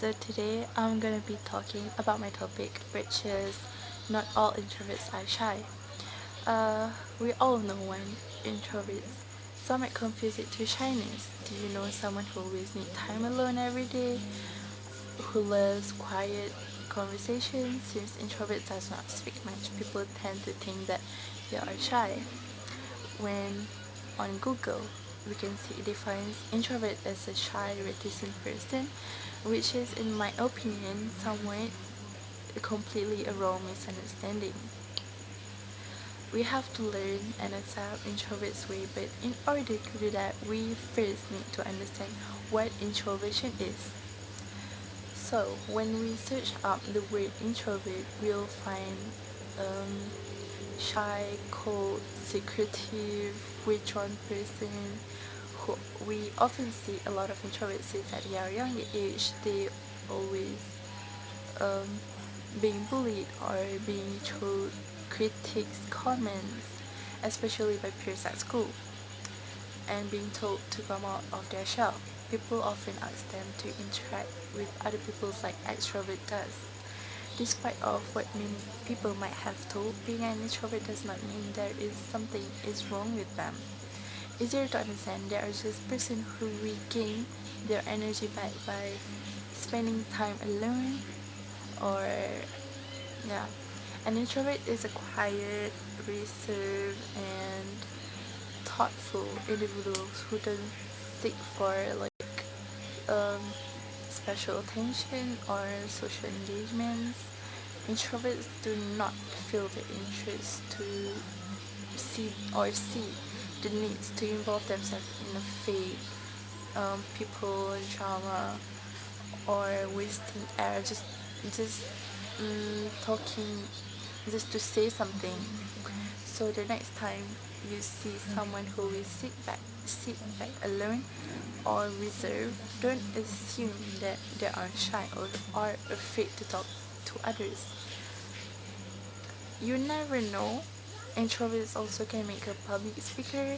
So today I'm gonna be talking about my topic, which is not all introverts are shy. We all know one introverts. Some might confuse it to shyness. Do you know someone who always need time alone every day, who loves quiet conversations? Since introvert does not speak much, people tend to think that they are shy. When on Google, we can see it defines introvert as a shy, reticent person, which is, in my opinion, somewhat completely a wrong misunderstanding. We have to learn and accept introverts' way, but in order to do that, we first need to understand what introversion is. So, when we search up the word introvert, we'll find um, shy, cold, secretive, withdrawn person. Who we often see a lot of introverts since at their younger age, they always um, being bullied or being told critics, comments, especially by peers at school, and being told to come out of their shell. People often ask them to interact with other people like extrovert does. Despite of what many people might have told, being an introvert does not mean there is something is wrong with them. Easier to understand, they are just person who regain their energy back by spending time alone, or yeah. An introvert is a quiet, reserved, and thoughtful individual who doesn't seek for um, special attention or social engagements. Introverts do not feel the interest to see the needs to involve themselves in a fake people drama or wasting air, just talking just to say something. So the next time you see someone who will sit back alone or reserved, don't assume that they are shy or are afraid to talk to others. You never know. Introverts also can make a public speaker.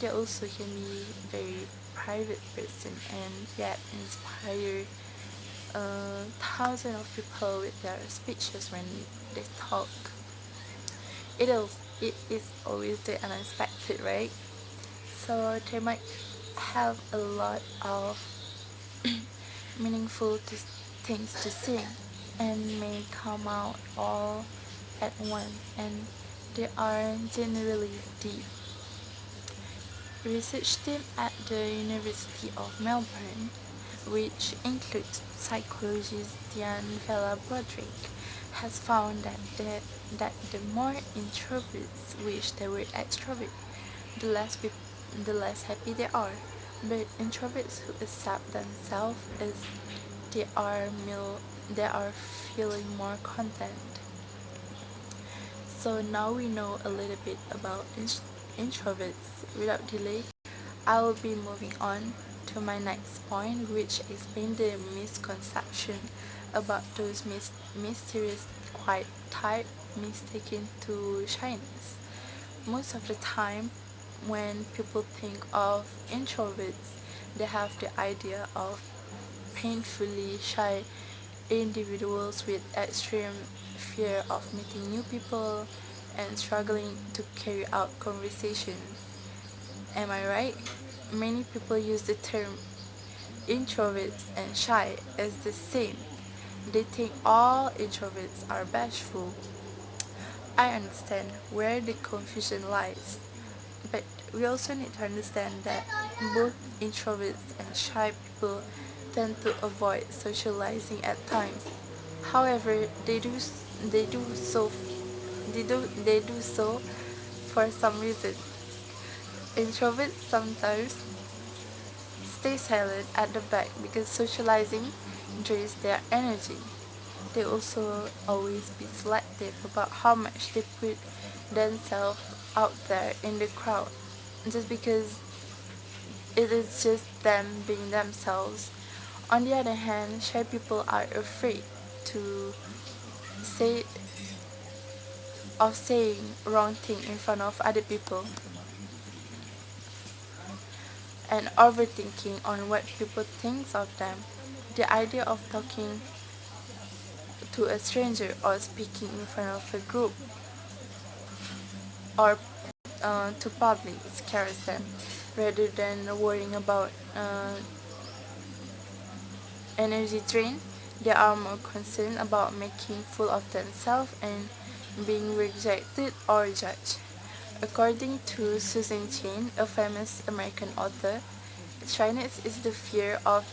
They also can be very private person and yet inspire thousands of people with their speeches when they talk. It is always the unexpected, right? So they might have a lot of meaningful things to sing and may come out all at once, and they are generally deep. Research team at the University of Melbourne, which includes psychologist Diane Vella Broderick, has found that the more introverts wish they were extrovert, the less happy they are. But introverts who accept themselves as they are they are feeling more content. So now we know a little bit about introverts. Without delay, I will be moving on to my next point, which explains the misconception about those mysterious quiet type mistaken to shyness. Most of the time, when people think of introverts, they have the idea of painfully shy individuals with extreme fear of meeting new people and struggling to carry out conversations. Am I right? Many people use the term introverts and shy as the same. They think all introverts are bashful. I understand where the confusion lies, but we also need to understand that both introverts and shy people tend to avoid socializing at times. However, they do so they do so for some reason. Introverts sometimes stay silent at the back because socializing drains their energy. They also always be selective about how much they put themselves out there in the crowd, just because it is just them being themselves. On the other hand, shy people are afraid to say of saying wrong thing in front of other people and overthinking on what people think of them. The idea of talking to a stranger or speaking in front of a group or to public scares them rather than worrying about energy drain. They are more concerned about making fool of themselves and being rejected or judged. According to Susan Chin, a famous American author, shyness is the fear of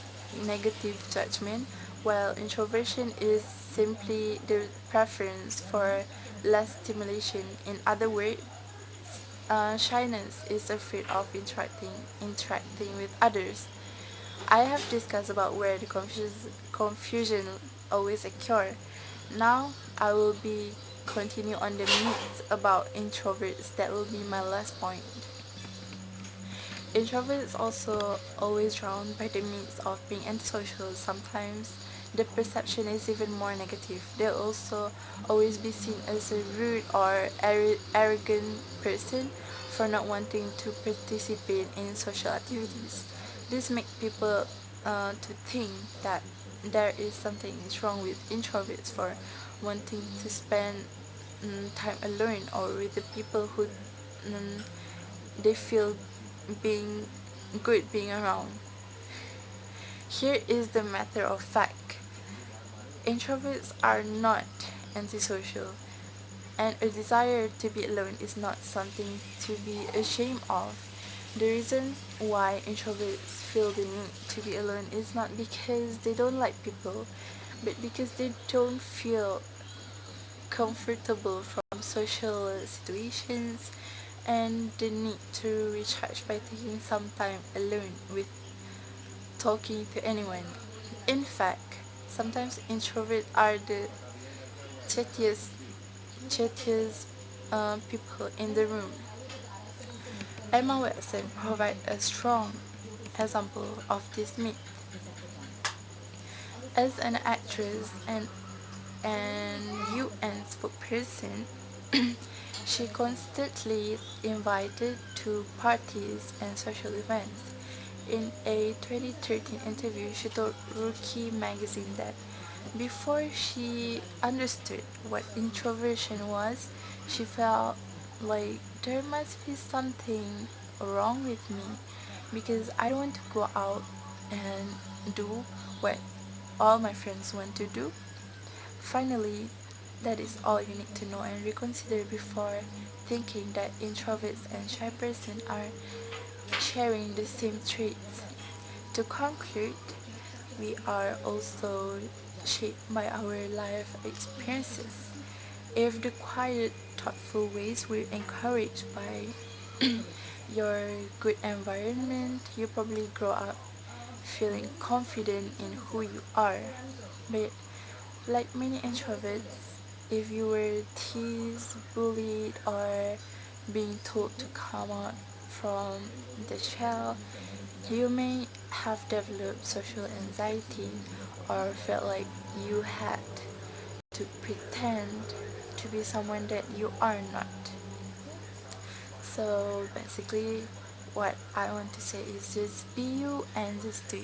negative judgment, while introversion is simply the preference for less stimulation. In other words, shyness is afraid of interacting with others. I have discussed about where the confusion always occur. Now I will be continue on the myths about introverts. That will be my last point. Introverts also always drowned by the myths of being antisocial. Sometimes the perception is even more negative. They'll also always be seen as a rude or arrogant person for not wanting to participate in social activities. This makes people to think that there is something is wrong with introverts for wanting to spend time alone or with the people who they feel being good being around. Here is the matter of fact. Introverts are not antisocial, and a desire to be alone is not something to be ashamed of. The reason why introverts feel the need to be alone is not because they don't like people, but because they don't feel comfortable from social situations and the need to recharge by taking some time alone with talking to anyone. In fact, sometimes introverts are the chattiest, chattiest people in the room. Emma Watson provides a strong example of this myth. As an actress and UN spokesperson, she constantly invited to parties and social events. In a 2013 interview, she told Rookie magazine that before she understood what introversion was, she felt like there must be something wrong with me because I don't want to go out and do what all my friends want to do. Finally, that is all you need to know and reconsider before thinking that introverts and shy person are sharing the same traits. To conclude, we are also shaped by our life experiences. If the quiet, thoughtful ways were encouraged by your good environment, you probably grow up feeling confident in who you are. But like many introverts, if you were teased, bullied, or being told to come out from the shell, you may have developed social anxiety or felt like you had to pretend to be someone that you are not. So basically, what I want to say is just be you and just do it.